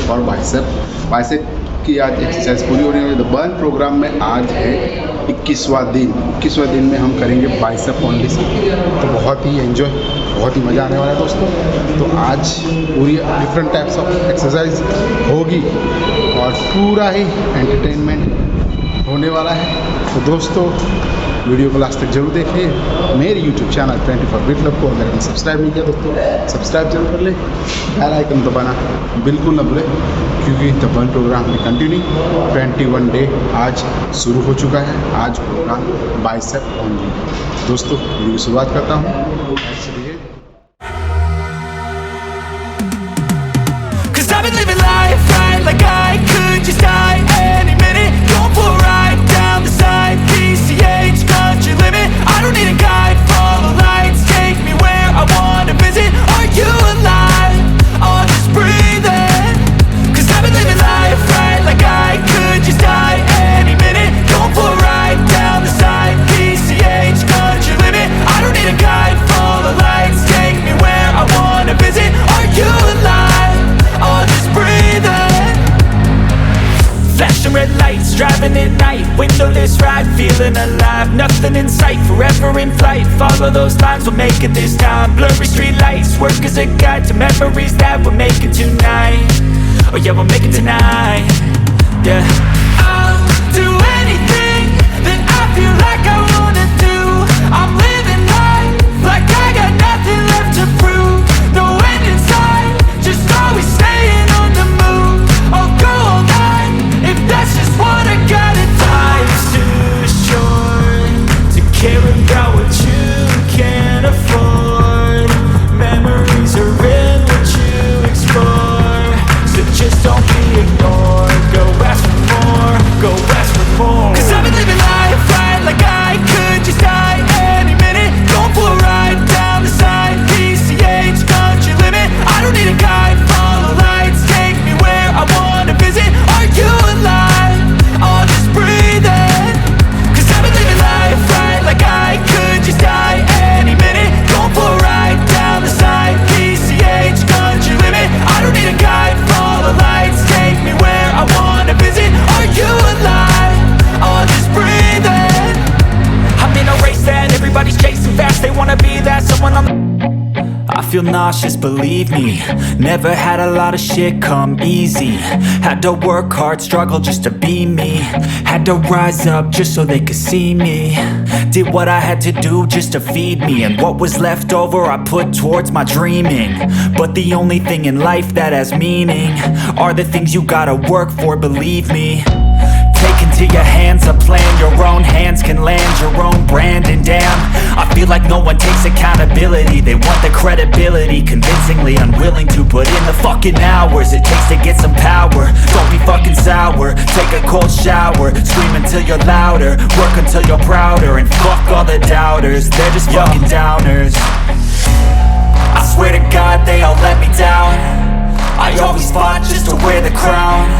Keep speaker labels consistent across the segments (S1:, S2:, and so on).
S1: For bicep की आज exercise पूरी होने वाली। द बर्न प्रोग्राम में आज है 21वां दिन में हम करेंगे बाइसेप ओनली। तो बहुत ही मज़ा आने वाला है दोस्तों। तो आज पूरी डिफरेंट टाइप्स ऑफ एक्सरसाइज होगी और पूरा ही एंटरटेनमेंट होने वाला है। तो दोस्तों वीडियो को लास्ट तक जरूर देखिए। मेरे यूट्यूब चैनल 24 विद लव को अगर आपने सब्सक्राइब नहीं किया दोस्तों सब्सक्राइब जरूर कर ले, बेल आइकन दबाना बिल्कुल न भूलें, क्योंकि द बर्न प्रोग्राम में कंटिन्यू 21 डे आज शुरू हो चुका है। आज प्रोग्राम बाइसेप ओनली। दोस्तों वीडियो की शुरुआत करता हूँ।
S2: Red lights, driving at night, windowless ride, feeling alive, nothing in sight, forever in flight, follow those lines, we'll make it this time, blurry street lights, work as a guide to memories that we're making tonight, oh yeah, we'll make it tonight, yeah. I'll do anything that I feel like I wanna do, I'm living life like I got nothing left to prove, no end in sight, just always staying on the move, I'll go all night, if that's just what I gotta do. Life's too short to care about what you can't afford. Memories are in what you explore, so just don't be ignored. Go ask for more, go ask for more. 'Cause I've been living life right like I could just die any minute. Going for a ride down the side, PCH, country limit. I don't need a guide, follow lights, take me where I wanna visit. Are you alive? I'll just breathe in. 'Cause I've been living life right like I could just die any minute. Going for a ride down the side, PCH, country limit. I don't need a guide, follow lights, take me where I wanna visit. Are you alive? I'll just breathe in. I'm in a race that everybody's chasing fast. They wanna be that someone on the I feel nauseous, believe me. Never had a lot of shit come easy. Had to work hard, struggle just to be me. Had to rise up just so they could see me. Did what I had to do just to feed me, and what was left over I put towards my dreaming. But the only thing in life that has meaning are the things you gotta work for, believe me. Take into your hands a plan, your own hands can land your own brand. And damn, I feel like no one takes accountability. They want the credibility, convincingly unwilling to put in the fucking hours it takes to get some power. Don't be fucking sour, take a cold shower, scream until you're louder, work until you're prouder, and fuck all the doubters, they're just fucking downers. I swear to God they all let me down. I always fought just to wear the crown.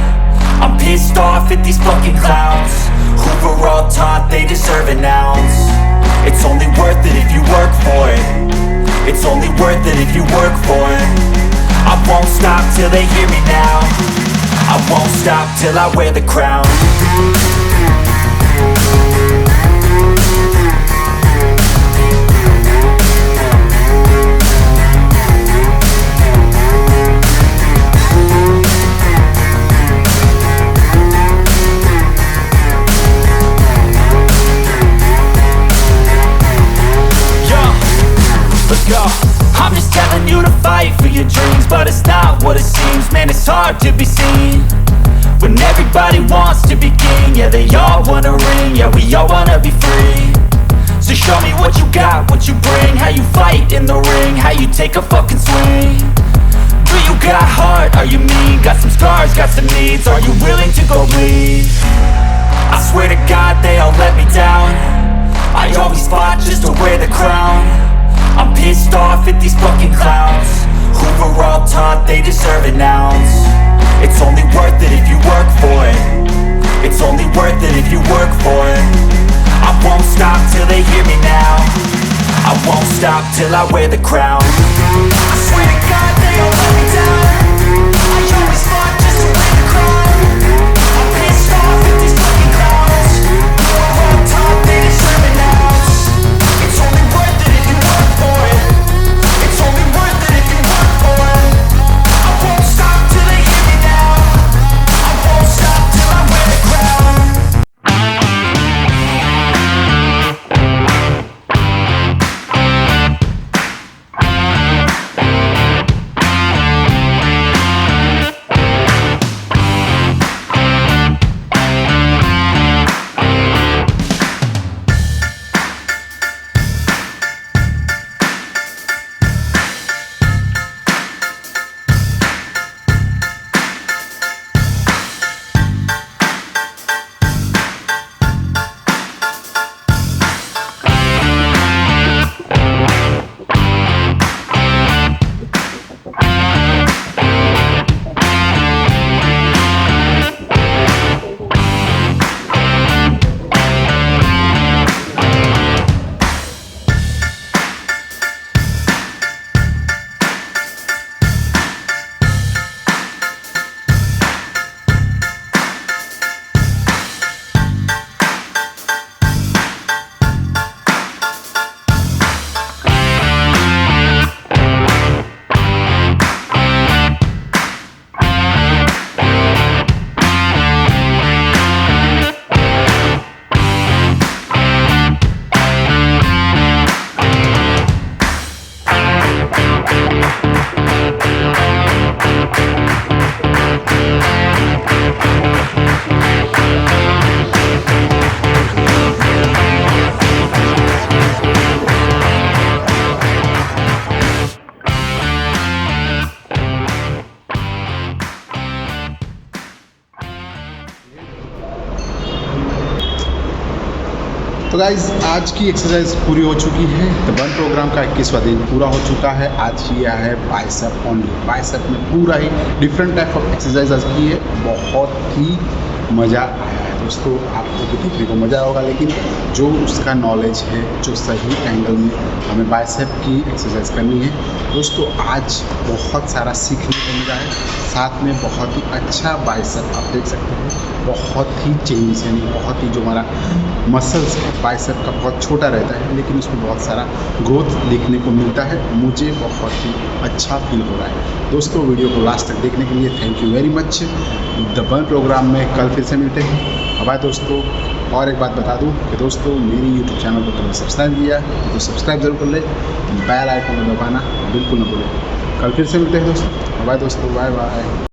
S2: I'm pissed off at these fucking clowns who were all taught they deserve an ounce. It's only worth it if you work for it. It's only worth it if you work for it. I won't stop till they hear me now. I won't stop till I wear the crown. I'm just telling you to fight for your dreams, but it's not what it seems. Man, it's hard to be seen when everybody wants to be king. Yeah, they all wanna ring, yeah, we all wanna be free. So show me what you got, what you bring, how you fight in the ring, how you take a fucking swing. Do you got heart, are you mean? Got some scars, got some needs, are you willing to go bleed? I swear to God they all let me down. I always fought just to wear the crown. I'm pissed off at these fucking clowns who were all taught they deserve an ounce. It's only worth it if you work for it. It's only worth it if you work for it. I won't stop till they hear me now. I won't stop till I wear the crown. I swear to God they all let me down. I always fought just to
S1: तो guys आज की exercise पूरी हो चुकी है। तो burn programme का 21वां दिन पूरा हो चुका है। आज किया है बाइसेप ओनली। बाइसेप में पूरा ही डिफरेंट टाइप ऑफ एक्सरसाइज आज की है। बहुत ही मज़ा आया है दोस्तों। आपको भी देखने को मज़ा होगा, लेकिन जो उसका नॉलेज है, जो सही एंगल में हमें बाइसेप की एक्सरसाइज करनी है दोस्तों, आज बहुत सारा सीखने को मिला है। साथ में बहुत ही अच्छा बाइसेप आप देख सकते हैं। बहुत ही चेंज यानी बहुत ही जो हमारा मसल्स है बाइसेप का बहुत छोटा रहता है, लेकिन उसमें बहुत सारा ग्रोथ देखने को मिलता है। मुझे बहुत ही अच्छा फील हो रहा है दोस्तों। वीडियो को लास्ट तक देखने के लिए thank you very much. The burn program में कल फिर से मिलते हैं। अब दोस्तों और एक बात बता दूं कि दोस्तों मेरी यूट्यूब चैनल को तुमने सब्सक्राइब किया तो सब्सक्राइब जरूर कर ले। बेल आइकन को दबाना बिल्कुल ना भूलें। कल फिर से मिलते हैं दोस्तों। बाय दोस्तों, बाय बाय।